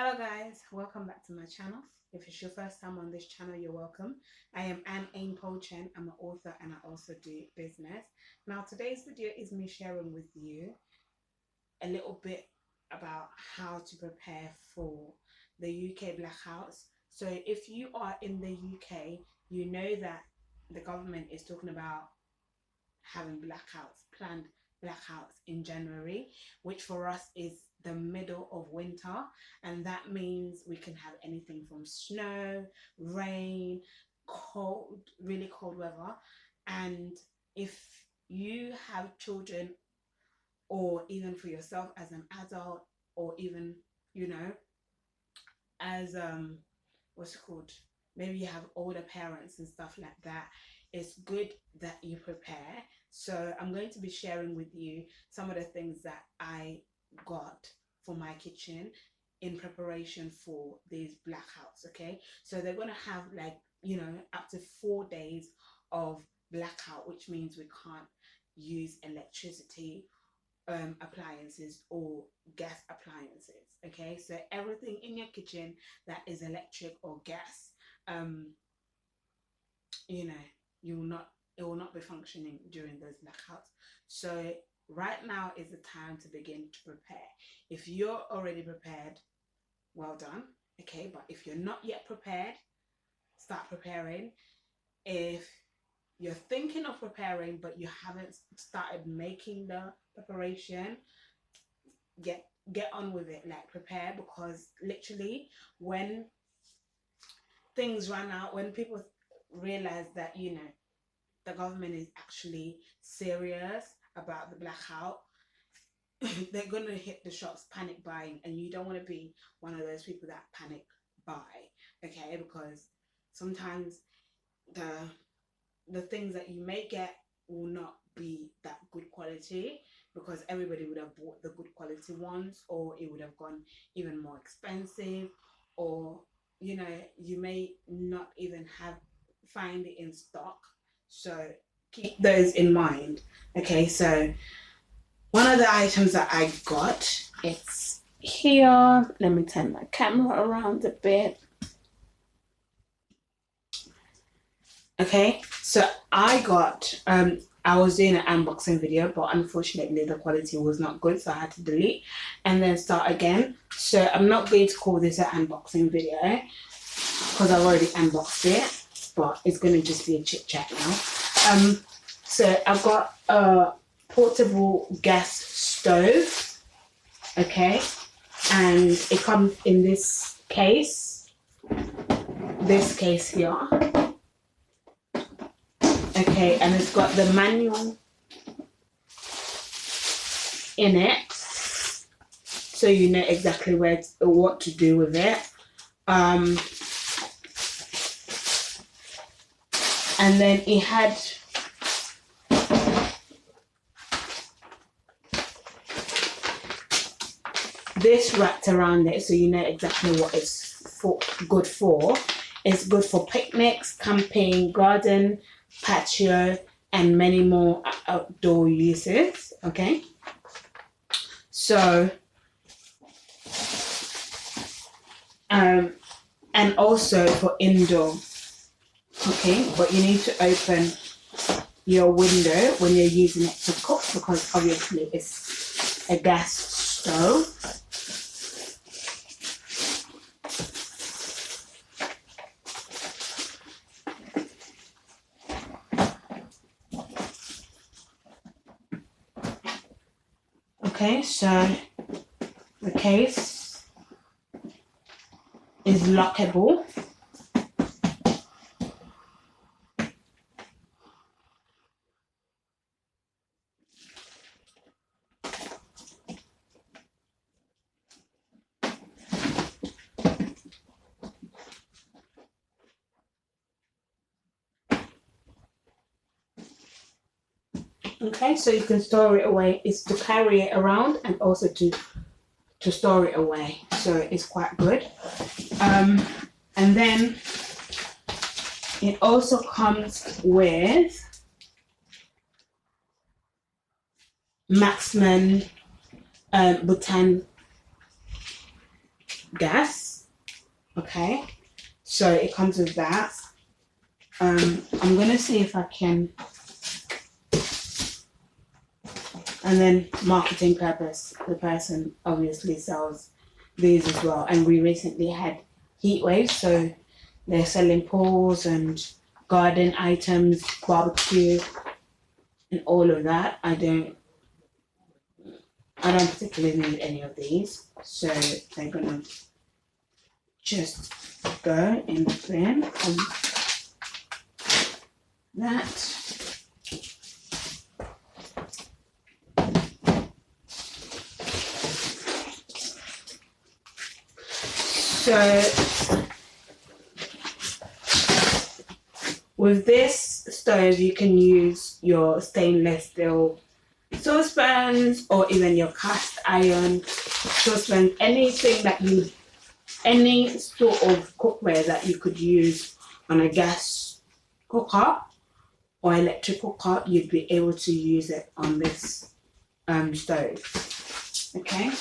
Hello guys, welcome back to my channel. If it's your first time on this channel, you're welcome. I am A.H.P. I'm an author and I also do business. Now today's video is me sharing with you a little bit about how to prepare for the UK blackouts. So if you are in the UK, you know that the government is talking about having blackouts, planned blackouts in January, which for us is the middle of winter, and that means we can have anything from snow, rain, cold, really cold weather. And if you have children, or even for yourself as an adult, or even as what's it called, maybe you have older parents and stuff like that, it's good that you prepare. So I'm going to be sharing with you some of the things that I got for my kitchen in preparation for these blackouts. Okay, so they're going to have up to 4 days of blackout, which means we can't use electricity, appliances or gas appliances. Okay, so everything in your kitchen that is electric or gas, you will not it will not be functioning during those blackouts. So right now is the time to begin to prepare. If you're already prepared, well done. Okay, but if you're not yet prepared, start preparing. If you're thinking of preparing but you haven't started making the preparation, get on with it. Like, prepare, because literally when things run out, when people realize that the government is actually serious about the blackout, they're gonna hit the shops panic buying, and you don't want to be one of those people that panic buy. Okay, because sometimes the things that you may get will not be that good quality, because everybody would have bought the good quality ones, or it would have gone even more expensive, or you may not even find it in stock. So keep those in mind. Okay, so one of the items that I got, it's here. Let me turn my camera around a bit. Okay, so I got I was doing an unboxing video, but unfortunately the quality was not good, so I had to delete and then start again. So I'm not going to call this an unboxing video because I've already unboxed it, but it's going to just be a chit chat now. So I've got a portable gas stove, okay, and it comes in this case here. Okay, and it's got the manual in it, so you know exactly what to do with it. And then it had this wrapped around it, so you know exactly what it's good for. It's good for picnics, camping, garden, patio, and many more outdoor uses. Okay, so and also for indoor. Okay, but you need to open your window when you're using it to cook, because obviously it's a gas stove. Okay, so the case is lockable. Okay, so you can store it away. It's to carry it around and also to store it away, so it's quite good. And then it also comes with Maxman butane gas. Okay, so it comes with that. I'm gonna see if I can, and then marketing purpose, the person obviously sells these as well. And we recently had heat waves, so they're selling pools and garden items, barbecue, and all of that. I don't particularly need any of these, so they're gonna just go in the bin on that. So with this stove, you can use your stainless steel saucepans or even your cast iron saucepans, any sort of cookware that you could use on a gas cooker or electric cooker, you'd be able to use it on this stove. Okay.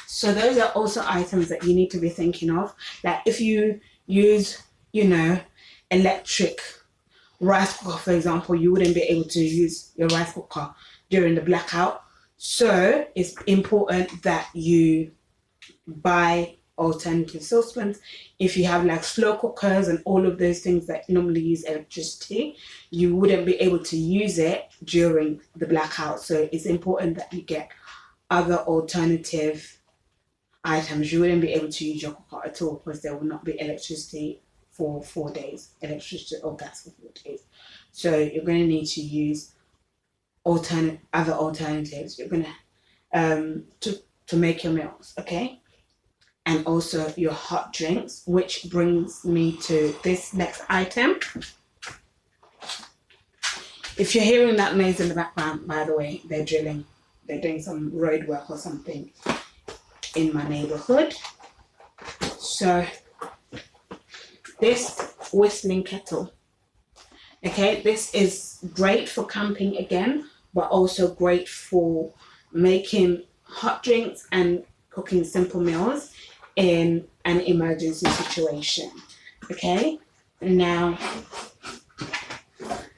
So those are also items that you need to be thinking of. Like if you use, electric rice cooker, for example, you wouldn't be able to use your rice cooker during the blackout. So it's important that you buy alternative saucepans. If you have like slow cookers and all of those things that normally use electricity, you wouldn't be able to use it during the blackout. So it's important that you get other alternative items. You wouldn't be able to use your cooker at all because there will not be electricity for 4 days, electricity or gas for 4 days. So you're going to need to use other alternatives. You're going to make your meals, okay? And also your hot drinks, which brings me to this next item. If you're hearing that noise in the background, by the way, they're drilling. They're doing some road work or something in my neighborhood. So this whistling kettle, okay, this is great for camping again, but also great for making hot drinks and cooking simple meals in an emergency situation. Okay, now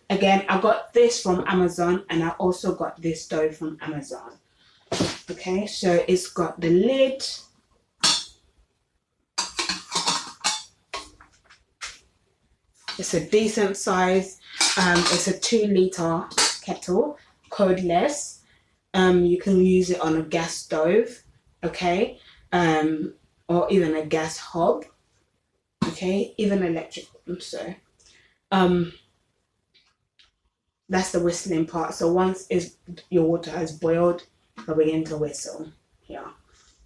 again, I got this from Amazon, and I also got this stove from Amazon. Okay, so it's got the lid, it's a decent size, it's a 2-liter kettle, codeless. You can use it on a gas stove, okay, or even a gas hob, okay, even electric. So that's the whistling part. So once your water has boiled, it'll begin to whistle. Yeah,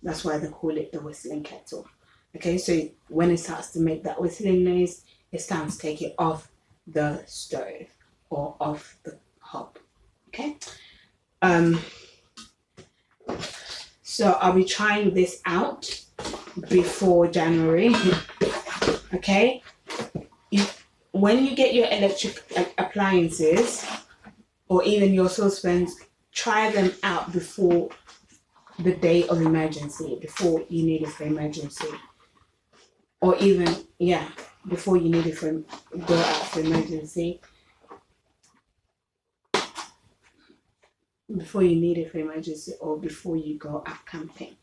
that's why they call it the whistling kettle. Okay, so when it starts to make that whistling noise, it's time to take it off the stove or off the hob. Okay. So I'll be trying this out before January. Okay. When you get your electric appliances or even your saucepans, try them out before the day of emergency, before you need it for emergency, or even before you need it for go out for emergency. Before you need it for emergency or before you go out camping,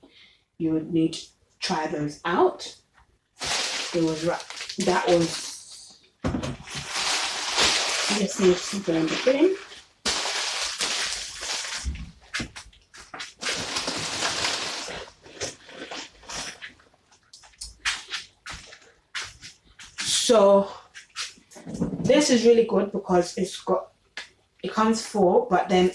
you would need to try those out. That was just need to go in the bin. So this is really good because it comes full, but then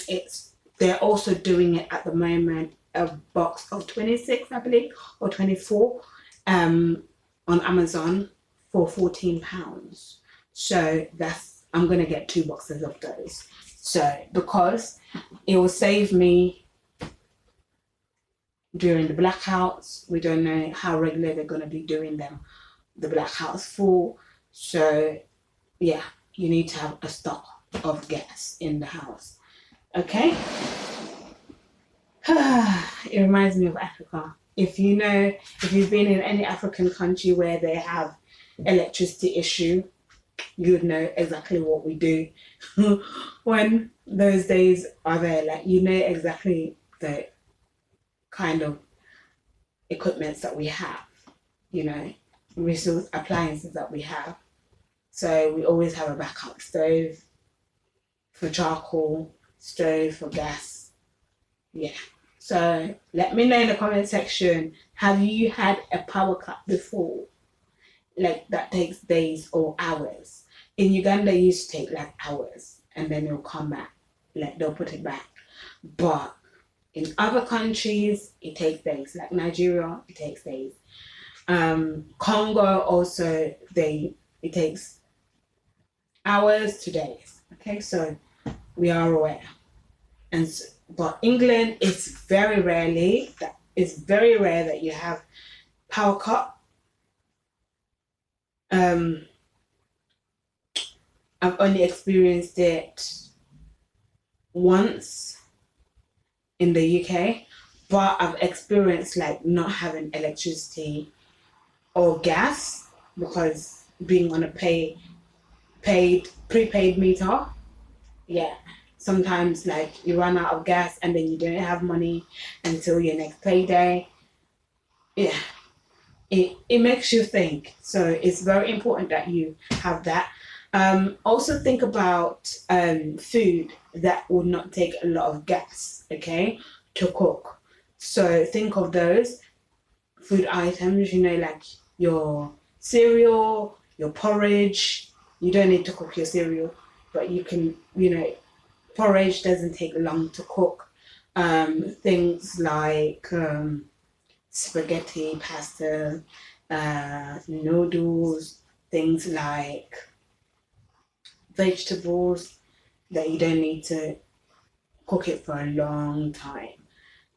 they're also doing it at the moment, a box of 26, I believe, or 24 on Amazon for £14. So I'm gonna get 2 boxes of those. So because it will save me during the blackouts. We don't know how regular they're gonna be doing them, the blackouts for. So yeah, you need to have a stock of gas in the house. Okay. It reminds me of Africa. If you've been in any African country where they have electricity issue, you would know exactly what we do when those days are there. Like, you know exactly the kind of equipments that we have, resource appliances that we have. So we always have a backup stove for charcoal, stove for gas. Yeah. So let me know in the comment section, have you had a power cut before? Like, that takes days or hours. In Uganda, it used to take like hours and then it'll come back. Like, they'll put it back. But in other countries, it takes days. Like Nigeria, it takes days. Congo also, it takes hours to days. Okay, so we are aware. But England, it's very rare that you have power cut. I've only experienced it once in the UK, but I've experienced like not having electricity or gas because being on a prepaid meter. Yeah. Sometimes like you run out of gas and then you don't have money until your next payday. Yeah. It makes you think. So it's very important that you have that. Also think about food that would not take a lot of gas, okay, to cook. So think of those food items, like your cereal, your porridge. You don't need to cook your cereal, but you can, porridge doesn't take long to cook. Things like spaghetti, pasta, noodles, things like vegetables that you don't need to cook it for a long time.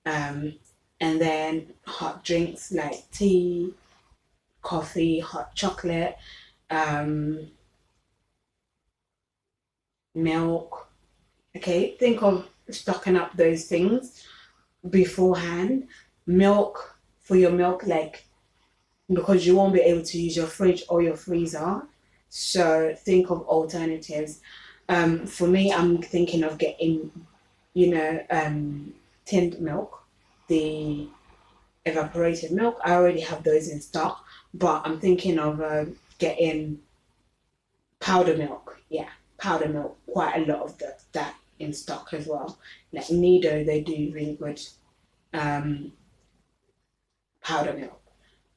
And then hot drinks like tea, coffee, hot chocolate, milk. Okay, think of stocking up those things beforehand. Milk, for your milk, like, because you won't be able to use your fridge or your freezer. So think of alternatives. For me, I'm thinking of getting, tinned milk, the evaporated milk. I already have those in stock, but I'm thinking of getting powder milk. Yeah, powder milk. Quite a lot of that in stock as well. Like Nido, they do really good powder milk.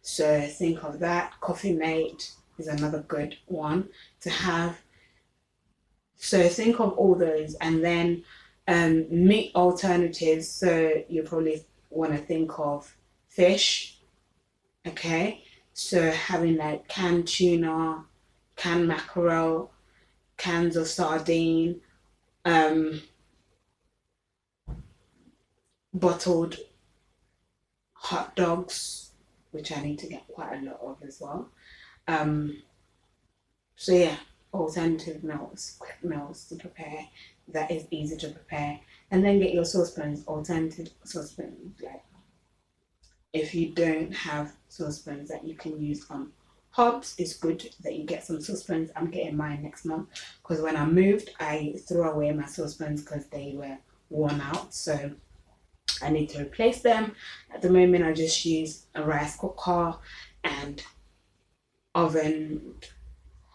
So think of that. Coffee Mate is another good one to have. So think of all those, and then meat alternatives. So you probably want to think of fish. Okay, so having like canned tuna, canned mackerel, cans of sardine, bottled hot dogs, which I need to get quite a lot of as well. So yeah, alternative meals, quick meals to prepare that is easy to prepare, and then get your saucepans, alternative saucepans. Like, if you don't have saucepans that you can use on hobs, it's good that you get some saucepans. I'm getting mine next month because when I moved, I threw away my saucepans because they were worn out. So I need to replace them. At the moment, I just use a rice cooker and oven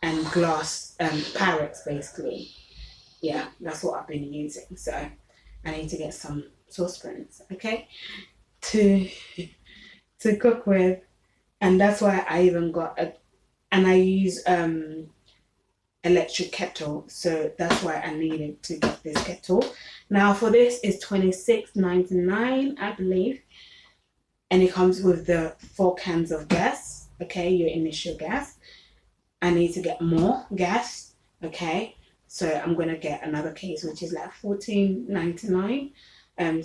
and glass Pyrex, basically. Yeah, that's what I've been using. So I need to get some saucepans, okay, to cook with, and that's why I even got and I use electric kettle, so that's why I needed to get this kettle. Now for this is $26.99, I believe, and it comes with the 4 cans of gas. Okay, your initial gas. I need to get more gas. Okay, so I'm gonna get another case, which is like $14.99.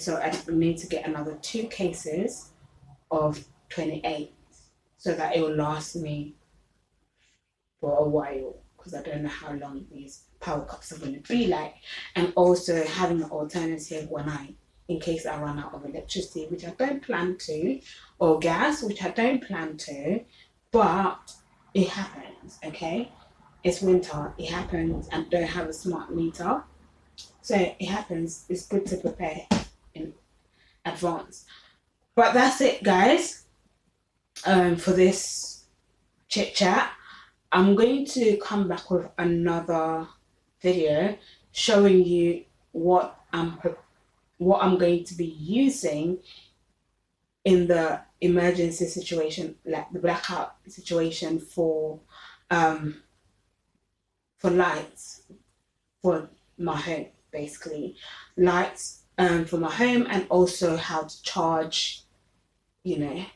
So I need to get another 2 cases of 28, so that it will last me for a while. because I don't know how long these power cuts are going to be like, and also having an alternative in case I run out of electricity, which I don't plan to, or gas, which I don't plan to, but it happens, okay? It's winter, it happens, and don't have a smart meter. So it happens. It's good to prepare in advance. But that's it, guys, for this chit chat. I'm going to come back with another video showing you what I'm going to be using in the emergency situation, like the blackout situation, for lights for my home, basically lights for my home, and also how to charge, your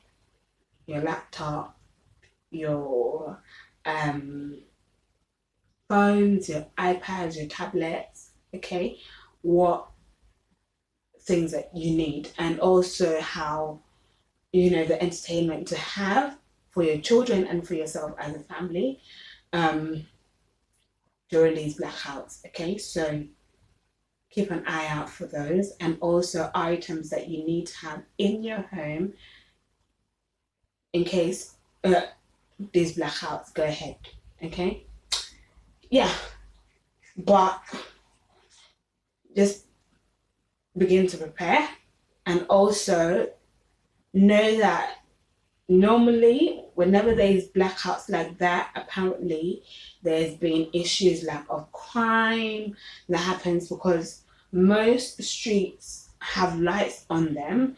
laptop, your phones, your iPads, your tablets, okay, what things that you need, and also how, the entertainment to have for your children and for yourself as a family during these blackouts, okay? So keep an eye out for those, and also items that you need to have in your home in case these blackouts go ahead, okay? Yeah, but just begin to prepare, and also know that normally whenever there's blackouts like that, apparently there's been issues like of crime that happens because most streets have lights on them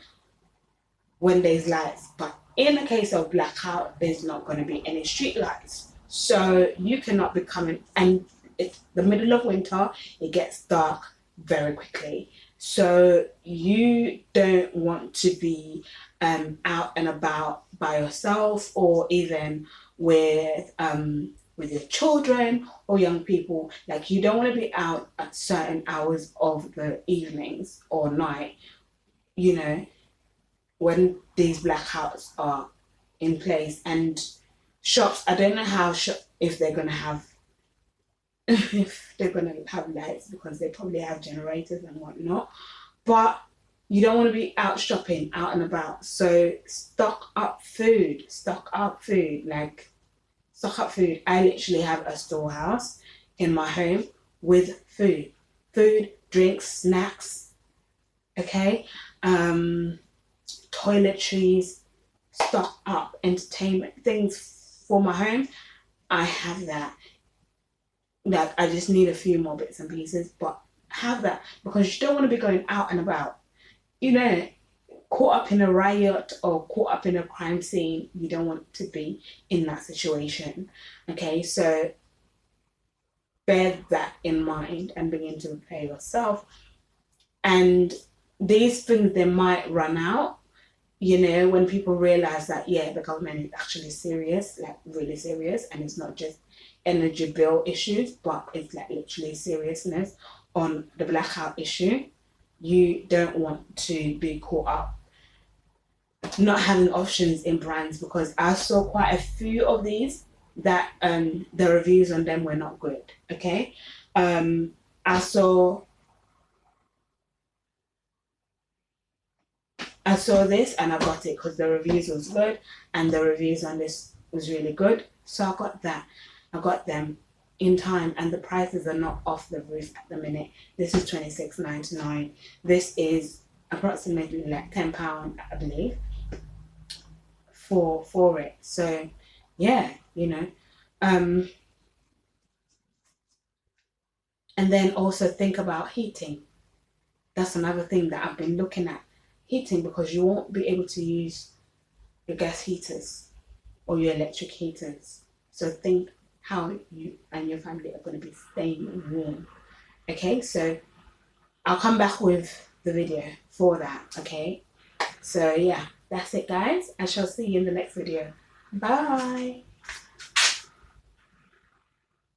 when there's lights, but in the case of blackout, there's not going to be any street lights. So you cannot be coming, and it's the middle of winter, it gets dark very quickly. So you don't want to be out and about by yourself, or even with your children or young people. Like, you don't want to be out at certain hours of the evenings or night, when these blackouts are in place. And shops, I don't know how if they're gonna have if they're gonna have lights, because they probably have generators and whatnot. But you don't want to be out shopping, out and about. So stock up food. Like, stock up food. I literally have a storehouse in my home with food, drinks, snacks. Okay, toiletries. Stock up, entertainment things for my home. I have that. Like, I just need a few more bits and pieces, but have that, because you don't want to be going out and about, caught up in a riot or caught up in a crime scene. You don't want to be in that situation. Okay, so bear that in mind and begin to prepare yourself. And these things, they might run out, when people realize that, yeah, the government is actually serious, like really serious, and it's not just energy bill issues, but it's like literally seriousness on the blackout issue. You don't want to be caught up not having options in brands, because I saw quite a few of these that the reviews on them were not good. Okay, I saw this and I got it because the reviews was good, and the reviews on this was really good. So I got that. I got them in time, and the prices are not off the roof at the minute. This is $26.99. This is approximately like £10, I believe, for it. So yeah, and then also think about heating. That's another thing that I've been looking at. Heating, because you won't be able to use your gas heaters or your electric heaters. So think how you and your family are going to be staying warm. Okay, so I'll come back with the video for that. Okay, so yeah, that's it, guys. I shall see you in the next video. Bye.